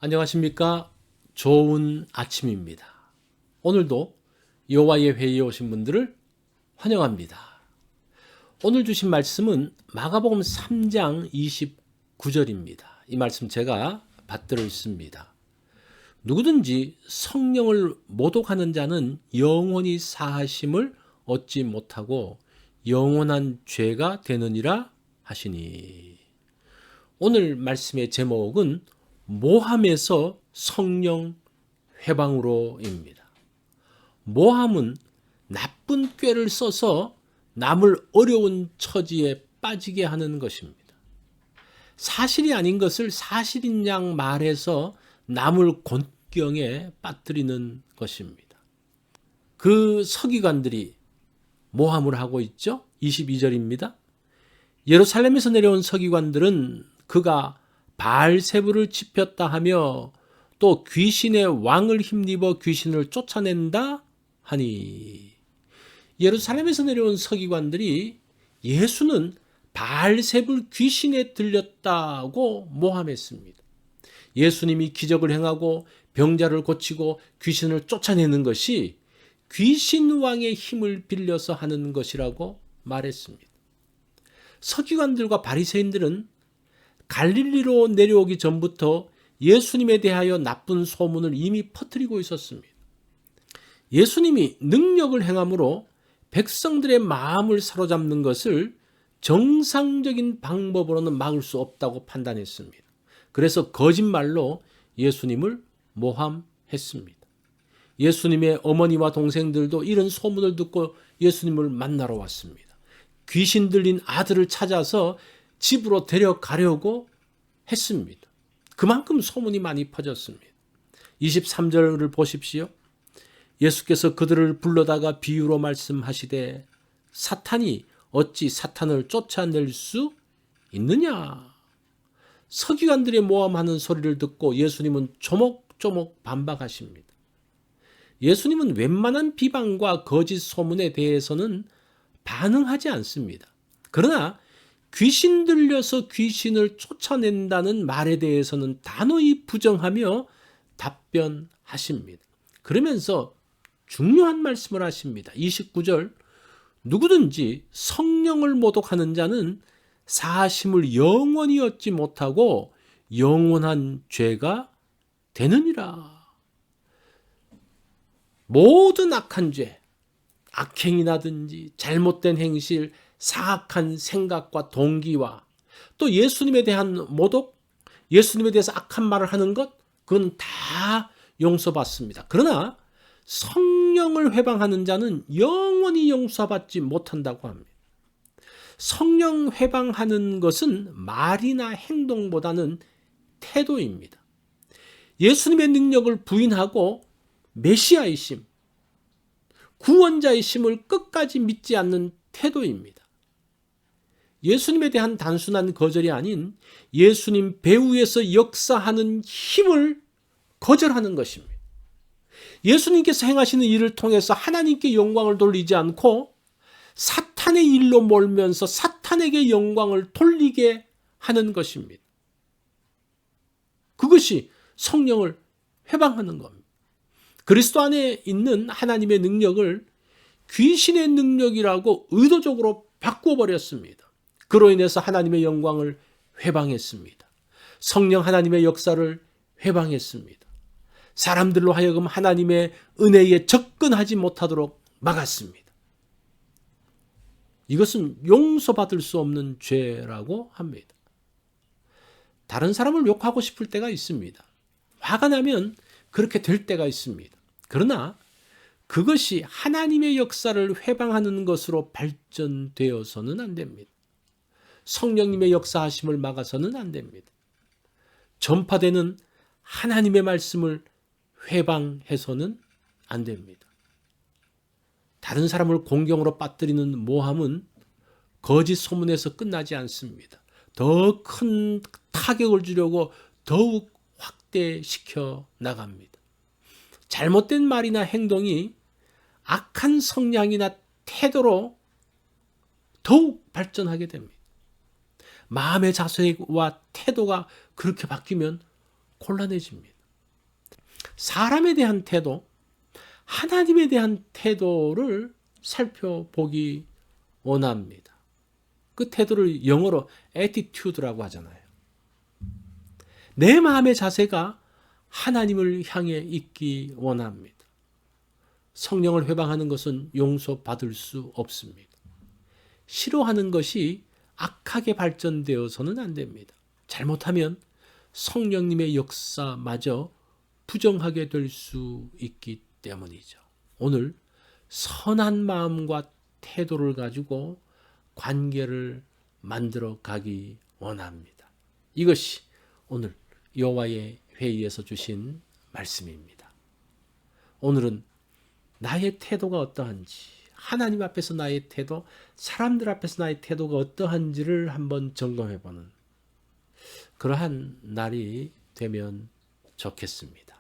안녕하십니까? 좋은 아침입니다. 오늘도 여호와의 회의에 오신 분들을 환영합니다. 오늘 주신 말씀은 마가복음 3장 29절입니다. 이 말씀 제가 받들어 있습니다. 누구든지 성령을 모독하는 자는 영원히 사하심을 얻지 못하고 영원한 죄가 되느니라 하시니. 오늘 말씀의 제목은 모함에서 성령 회방으로입니다. 모함은 나쁜 꾀를 써서 남을 어려운 처지에 빠지게 하는 것입니다. 사실이 아닌 것을 사실인 양 말해서 남을 곤경에 빠뜨리는 것입니다. 그 서기관들이 모함을 하고 있죠. 22절입니다. 예루살렘에서 내려온 서기관들은 그가 바알세불을 지폈다 하며 또 귀신의 왕을 힘입어 귀신을 쫓아낸다 하니. 예루살렘에서 내려온 서기관들이 예수는 바알세불 귀신에 들렸다고 모함했습니다. 예수님이 기적을 행하고 병자를 고치고 귀신을 쫓아내는 것이 귀신 왕의 힘을 빌려서 하는 것이라고 말했습니다. 서기관들과 바리새인들은 갈릴리로 내려오기 전부터 예수님에 대하여 나쁜 소문을 이미 퍼뜨리고 있었습니다. 예수님이 능력을 행함으로 백성들의 마음을 사로잡는 것을 정상적인 방법으로는 막을 수 없다고 판단했습니다. 그래서 거짓말로 예수님을 모함했습니다. 예수님의 어머니와 동생들도 이런 소문을 듣고 예수님을 만나러 왔습니다. 귀신 들린 아들을 찾아서 집으로 데려가려고 했습니다. 그만큼 소문이 많이 퍼졌습니다. 23절을 보십시오. 예수께서 그들을 불러다가 비유로 말씀하시되 사탄이 어찌 사탄을 쫓아낼 수 있느냐. 서기관들의 모함하는 소리를 듣고 예수님은 조목조목 반박하십니다. 예수님은 웬만한 비방과 거짓 소문에 대해서는 반응하지 않습니다. 그러나 귀신 들려서 귀신을 쫓아낸다는 말에 대해서는 단호히 부정하며 답변하십니다. 그러면서 중요한 말씀을 하십니다. 29절 누구든지 성령을 모독하는 자는 사하심을 영원히 얻지 못하고 영원한 죄가 되느니라. 모든 악한 죄, 악행이라든지 잘못된 행실, 사악한 생각과 동기와 또 예수님에 대한 모독, 예수님에 대해서 악한 말을 하는 것, 그건 다 용서받습니다. 그러나 성령을 회방하는 자는 영원히 용서받지 못한다고 합니다. 성령 회방하는 것은 말이나 행동보다는 태도입니다. 예수님의 능력을 부인하고 메시아이심, 구원자이심을 끝까지 믿지 않는 태도입니다. 예수님에 대한 단순한 거절이 아닌 예수님 배후에서 역사하는 힘을 거절하는 것입니다. 예수님께서 행하시는 일을 통해서 하나님께 영광을 돌리지 않고 사탄의 일로 몰면서 사탄에게 영광을 돌리게 하는 것입니다. 그것이 성령을 회방하는 겁니다. 그리스도 안에 있는 하나님의 능력을 귀신의 능력이라고 의도적으로 바꾸어버렸습니다. 그로 인해서 하나님의 영광을 회방했습니다. 성령 하나님의 역사를 회방했습니다. 사람들로 하여금 하나님의 은혜에 접근하지 못하도록 막았습니다. 이것은 용서받을 수 없는 죄라고 합니다. 다른 사람을 욕하고 싶을 때가 있습니다. 화가 나면 그렇게 될 때가 있습니다. 그러나 그것이 하나님의 역사를 회방하는 것으로 발전되어서는 안 됩니다. 성령님의 역사하심을 막아서는 안 됩니다. 전파되는 하나님의 말씀을 회방해서는 안 됩니다. 다른 사람을 공경으로 빠뜨리는 모함은 거짓 소문에서 끝나지 않습니다. 더 큰 타격을 주려고 더욱 확대시켜 나갑니다. 잘못된 말이나 행동이 악한 성향이나 태도로 더욱 발전하게 됩니다. 마음의 자세와 태도가 그렇게 바뀌면 곤란해집니다. 사람에 대한 태도, 하나님에 대한 태도를 살펴보기 원합니다. 그 태도를 영어로 attitude라고 하잖아요. 내 마음의 자세가 하나님을 향해 있기 원합니다. 성령을 회방하는 것은 용서받을 수 없습니다. 싫어하는 것이 악하게 발전되어서는 안 됩니다. 잘못하면 성령님의 역사마저 부정하게 될 수 있기 때문이죠. 오늘 선한 마음과 태도를 가지고 관계를 만들어 가기 원합니다. 이것이 오늘 여호와의 회의에서 주신 말씀입니다. 오늘은 나의 태도가 어떠한지, 하나님 앞에서 나의 태도, 사람들 앞에서 나의 태도가 어떠한지를 한번 점검해보는 그러한 날이 되면 좋겠습니다.